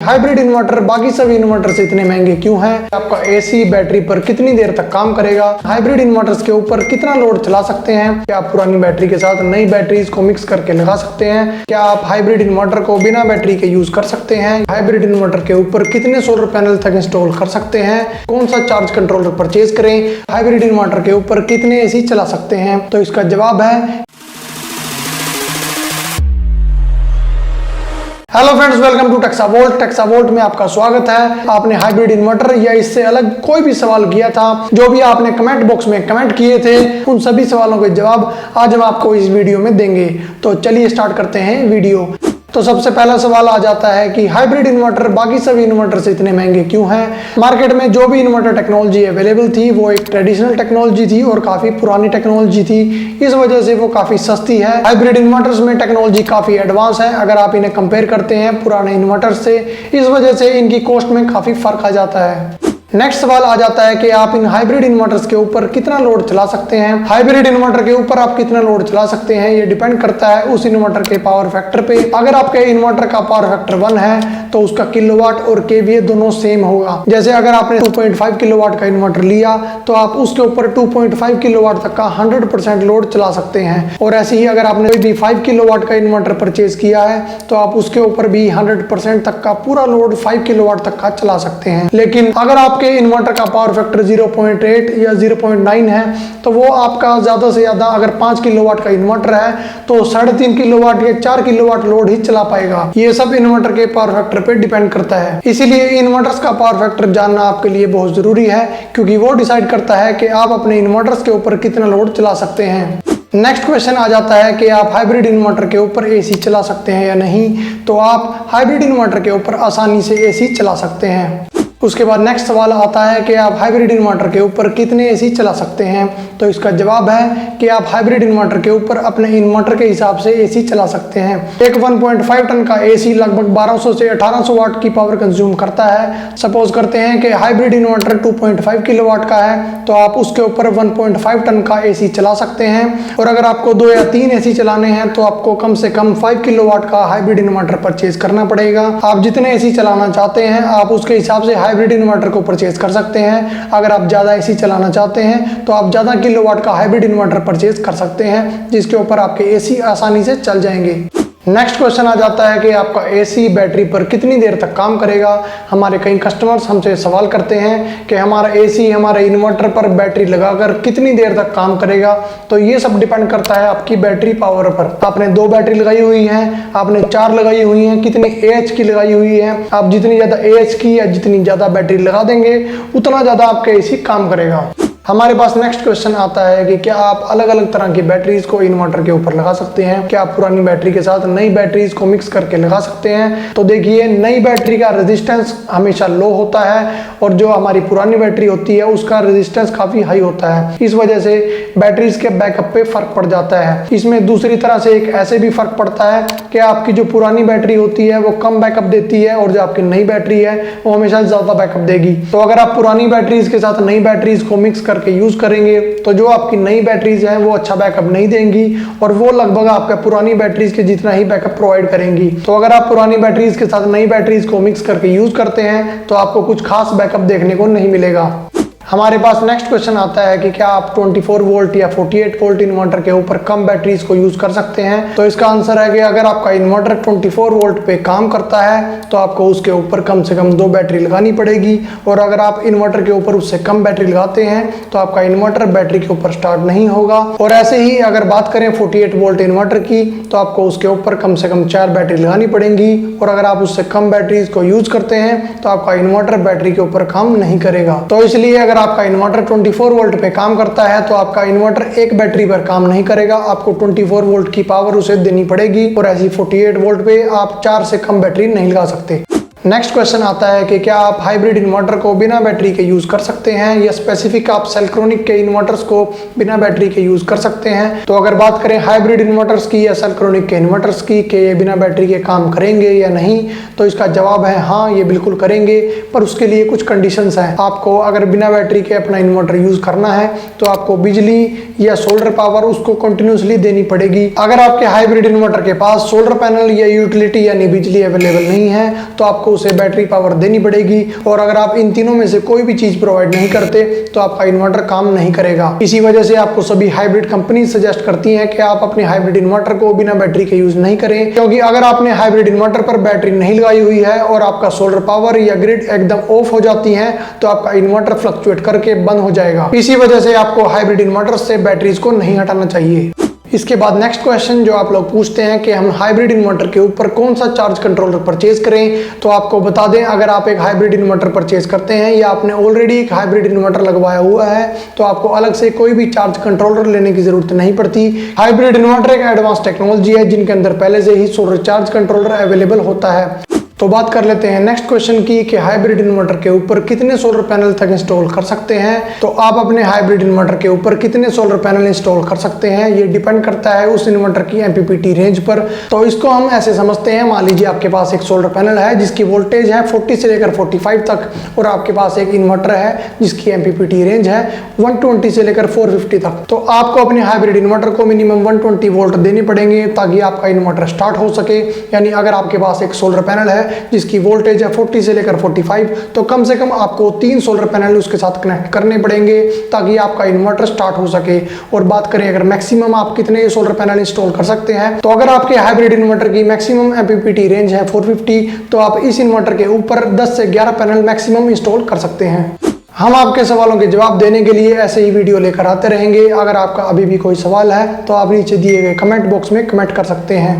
Hybrid inverter बाकी सभी inverter से इतने महंगे क्यों हैं, आपका एसी बैटरी पर कितनी देर तक काम करेगा, हाइब्रिड इन्वर्टर्स के ऊपर कितना लोड चला सकते हैं, क्या आप पुरानी बैटरी के साथ नई बैटरीज को मिक्स करके लगा सकते हैं, क्या आप हाइब्रिड इन्वर्टर को बिना बैटरी के यूज कर सकते हैं, हाइब्रिड इन्वर्टर के ऊपर कितने सोलर पैनल तक इंस्टॉल कर सकते हैं, कौन सा चार्ज कंट्रोलर परचेज करें, हाइब्रिड इन्वर्टर के ऊपर कितने एसी चला सकते हैं। तो इसका जवाब है हेलो फ्रेंड्स, वेलकम टू टेक्सावोल्ट। टेक्सावोल्ट में आपका स्वागत है। आपने हाइब्रिड इन्वर्टर या इससे अलग कोई भी सवाल किया था, जो भी आपने कमेंट बॉक्स में कमेंट किए थे, उन सभी सवालों के जवाब आज हम आपको इस वीडियो में देंगे। तो चलिए स्टार्ट करते हैं वीडियो। तो सबसे पहला सवाल आ जाता है कि हाइब्रिड इन्वर्टर बाकी सभी इन्वर्टर से इतने महंगे क्यों हैं। मार्केट में जो भी इन्वर्टर टेक्नोलॉजी अवेलेबल थी वो एक ट्रेडिशनल टेक्नोलॉजी थी और काफी पुरानी टेक्नोलॉजी थी, इस वजह से वो काफी सस्ती है। हाइब्रिड इन्वर्टर्स में टेक्नोलॉजी काफी एडवांस है अगर आप इन्हें कंपेयर करते हैं पुराने इन्वर्टर से, इस वजह से इनकी कॉस्ट में काफी फर्क आ जाता है। नेक्स्ट सवाल आ जाता है कि आप इन हाइब्रिड इन्वर्टर्स के ऊपर कितना लोड चला सकते हैं। हाइब्रिड इन्वर्टर के ऊपर आप कितना लोड चला सकते हैं ये डिपेंड करता है उस इन्वर्टर के पावर फैक्टर पे। अगर आपके इन्वर्टर का पावर फैक्टर 1 है तो उसका किलोवाट और केवीए दोनों सेम होगा। जैसे अगर आपने 2.5 किलोवाट का इन्वर्टर लिया तो आप उसके ऊपर 2.5 किलोवाट तक का 100% लोड चला सकते हैं, और ऐसे ही अगर आपने कोई भी 5 किलोवाट का इन्वर्टर परचेज किया है तो आप उसके ऊपर भी 100% तक का पूरा लोड 5 किलोवाट तक का चला सकते हैं। लेकिन अगर आपके इन्वर्टर का पावर फैक्टर 0.8 या 0.9 है तो वो आपका ज्यादा से ज्यादा अगर 5 किलोवाट का इन्वर्टर है तो 3.5 किलोवाट या 4 किलोवाट लोड ही चला पाएगा। ये सब इन्वर्टर के पावर फैक्टर पे डिपेंड करता है, इसीलिए इन्वर्टर्स का पावर फैक्टर जानना आपके लिए बहुत जरूरी है, क्योंकि वो डिसाइड करता है कि आप अपने इन्वर्टर्स के ऊपर कितना लोड चला सकते हैं। नेक्स्ट क्वेश्चन आ जाता है कि आप हाइब्रिड इन्वर्टर के ऊपर एसी चला सकते हैं या नहीं। तो आप हाइब्रिड इन्वर्टर के ऊपर आसानी से एसी चला सकते हैं। उसके बाद नेक्स्ट सवाल आता है कि आप हाइब्रिड इन्वर्टर के ऊपर कितने एसी चला सकते हैं। तो इसका जवाब है कि आप हाइब्रिड इन्वर्टर के ऊपर अपने इन्वर्टर के हिसाब से एसी चला सकते हैं। एक 1.5 टन का एसी लगभग 1200 से 1800 वाट की पावर कंज्यूम करता है। सपोज करते हैं कि हाइब्रिड इन्वर्टर 2.5 किलोवाट का है तो आप उसके ऊपर 1.5 टन का एसी चला सकते हैं, और अगर आपको 2 या 3 एसी चलाने हैं तो आपको कम से कम 5 किलोवाट का हाइब्रिड इन्वर्टर परचेज करना पड़ेगा। आप जितने एसी चलाना चाहते हैं आप उसके हिसाब से हाइब्रिड इन्वर्टर को परचेज कर सकते हैं। अगर आप ज्यादा एसी चलाना चाहते हैं तो आप ज्यादा किलोवाट का हाइब्रिड इन्वर्टर परचेज कर सकते हैं, जिसके ऊपर आपके एसी आसानी से चल जाएंगे। नेक्स्ट क्वेश्चन आ जाता है कि आपका एसी बैटरी पर कितनी देर तक काम करेगा। हमारे कई कस्टमर्स हमसे सवाल करते हैं कि हमारा एसी हमारे इन्वर्टर पर बैटरी लगाकर कितनी देर तक काम करेगा। तो ये सब डिपेंड करता है आपकी बैटरी पावर पर। आपने 2 बैटरी लगाई हुई हैं, आपने 4 लगाई हुई हैं, कितनी एएच की लगाई हुई है। आप जितनी ज्यादा एएच की या जितनी ज्यादा बैटरी लगा देंगे उतना ज्यादा आपका एसी काम करेगा। हमारे पास नेक्स्ट क्वेश्चन आता है कि क्या आप अलग अलग तरह की बैटरीज को इन्वर्टर के ऊपर लगा सकते हैं, क्या आप पुरानी बैटरी के साथ नई बैटरीज को मिक्स करके लगा सकते हैं। तो देखिए, नई बैटरी का रेजिस्टेंस हमेशा लो होता है और जो हमारी पुरानी बैटरी होती है उसका रेजिस्टेंस काफी हाई होता है। इस वजह से बैटरीज के बैकअप पे फर्क पड़ जाता है। इसमें दूसरी तरह से एक ऐसे भी फर्क पड़ता है कि आपकी जो पुरानी बैटरी होती है वो कम बैकअप देती है और जो आपकी नई बैटरी है वो हमेशा ज्यादा बैकअप देगी। तो अगर आप पुरानी बैटरीज के साथ नई बैटरीज को मिक्स करके यूज करेंगे तो जो आपकी नई बैटरीज हैं वो अच्छा बैकअप नहीं देंगी और वो लगभग आपका पुरानी बैटरीज के जितना ही बैकअप प्रोवाइड करेंगी। तो अगर आप पुरानी बैटरीज के साथ नई बैटरीज को मिक्स करके यूज करते हैं तो आपको कुछ खास बैकअप देखने को नहीं मिलेगा। हमारे पास नेक्स्ट क्वेश्चन आता है कि क्या आप 24 वोल्ट या 48 वोल्ट इन्वर्टर के ऊपर कम बैटरीज को यूज कर सकते हैं। तो इसका आंसर है कि अगर आपका इन्वर्टर 24 वोल्ट पे काम करता है तो आपको उसके ऊपर कम से कम 2 बैटरी लगानी पड़ेगी, और अगर आप इन्वर्टर के ऊपर उससे कम बैटरी लगाते हैं तो आपका इन्वर्टर बैटरी के ऊपर स्टार्ट नहीं होगा। और ऐसे ही अगर बात करें 48 वोल्ट इन्वर्टर की तो आपको उसके ऊपर कम से कम 4 बैटरी लगानी पड़ेंगी, और अगर आप उससे कम बैटरीज को यूज करते हैं तो आपका इन्वर्टर बैटरी के ऊपर काम नहीं करेगा। तो इसलिए अगर आपका इन्वर्टर 24 वोल्ट पे काम करता है तो आपका इन्वर्टर एक बैटरी पर काम नहीं करेगा, आपको 24 वोल्ट की पावर उसे देनी पड़ेगी, और ऐसी 48 वोल्ट पे आप 4 से कम बैटरी नहीं लगा सकते। नेक्स्ट क्वेश्चन आता है कि क्या आप हाइब्रिड इन्वर्टर को बिना बैटरी के यूज कर सकते हैं, या स्पेसिफिक आप सेल्क्रोनिक के इन्वर्टर्स को बिना बैटरी के यूज कर सकते हैं। तो अगर बात करें हाइब्रिड इन्वर्टर्स की या सेल्क्रोनिक के इन्वर्टर्स की कि ये बिना बैटरी के काम करेंगे या नहीं, तो इसका जवाब है हाँ, ये बिल्कुल करेंगे, पर उसके लिए कुछ कंडीशंस हैं। आपको अगर बिना बैटरी के अपना इन्वर्टर यूज करना है तो आपको बिजली या सोलर पावर उसको कंटिन्यूसली देनी पड़ेगी। अगर आपके हाइब्रिड इन्वर्टर के पास सोलर पैनल या यूटिलिटी यानी बिजली अवेलेबल नहीं है तो आपको आपको उसे बैटरी पावर देनी पड़ेगी। और अगर आप इन तीनों में से कोई भी चीज प्रोवाइड नहीं करते तो आपका इन्वर्टर काम नहीं करेगा। इसी वजह से आपको सभी हाइब्रिड कंपनी सजेस्ट करती हैं कि आप अपने हाइब्रिड इन्वर्टर को बिना बैटरी के यूज नहीं करें, क्योंकि अगर आपने हाइब्रिड इन्वर्टर पर बैटरी नहीं लगाई हुई है और आपका सोलर पावर या ग्रिड एकदम ऑफ हो जाती है तो आपका इन्वर्टर फ्लक्चुएट करके बंद हो जाएगा। इसी वजह से आपको हाइब्रिड इन्वर्टर से बैटरीज को नहीं हटाना चाहिए। इसके बाद नेक्स्ट क्वेश्चन जो आप लोग पूछते हैं कि हम हाइब्रिड इन्वर्टर के ऊपर कौन सा चार्ज कंट्रोलर परचेज करें, तो आपको बता दें, अगर आप एक हाइब्रिड इन्वर्टर परचेज करते हैं या आपने ऑलरेडी एक हाइब्रिड इन्वर्टर लगवाया हुआ है तो आपको अलग से कोई भी चार्ज कंट्रोलर लेने की जरूरत नहीं पड़ती। हाइब्रिड इन्वर्टर एक एडवांस टेक्नोलॉजी है जिनके अंदर पहले से ही सोलर चार्ज कंट्रोलर अवेलेबल होता है। तो बात कर लेते हैं नेक्स्ट क्वेश्चन की कि हाइब्रिड इन्वर्टर के ऊपर कितने सोलर पैनल तक इंस्टॉल कर सकते हैं। तो आप अपने हाइब्रिड इन्वर्टर के ऊपर कितने सोलर पैनल इंस्टॉल कर सकते हैं ये डिपेंड करता है उस इन्वर्टर की एमपीपीटी रेंज पर। तो इसको हम ऐसे समझते हैं, मान लीजिए आपके पास एक सोलर पैनल है जिसकी वोल्टेज है 40 से लेकर 45 तक और आपके पास एक इन्वर्टर है जिसकी एमपीपीटी रेंज है 120 से लेकर 450 तक। तो आपको अपने हाइब्रिड इन्वर्टर को मिनिमम 120 वोल्ट देने पड़ेंगे ताकि आपका इन्वर्टर स्टार्ट हो सके। यानी अगर आपके पास एक सोलर पैनल है जिसकी वोल्टेज है 40 से लेकर 45 तो कम से कम आपको 3 सोलर पैनल उसके साथ कनेक्ट करने पड़ेंगे ताकि आपका इन्वर्टर स्टार्ट हो सके। और बात करें अगर मैक्सिमम आप कितने सोलर पैनल इंस्टॉल कर सकते हैं, तो अगर आपके हाइब्रिड इन्वर्टर की मैक्सिमम एमपीपीटी रेंज है 450 तो आप इस इन्वर्टर के ऊपर 10 से 11 पैनल मैक्सिमम इंस्टॉल कर सकते हैं। हम आपके सवालों के जवाब देने के लिए ऐसे ही वीडियो लेकर आते रहेंगे। अगर आपका अभी भी कोई सवाल है तो आप नीचे दिए गए कमेंट बॉक्स में कमेंट कर सकते हैं।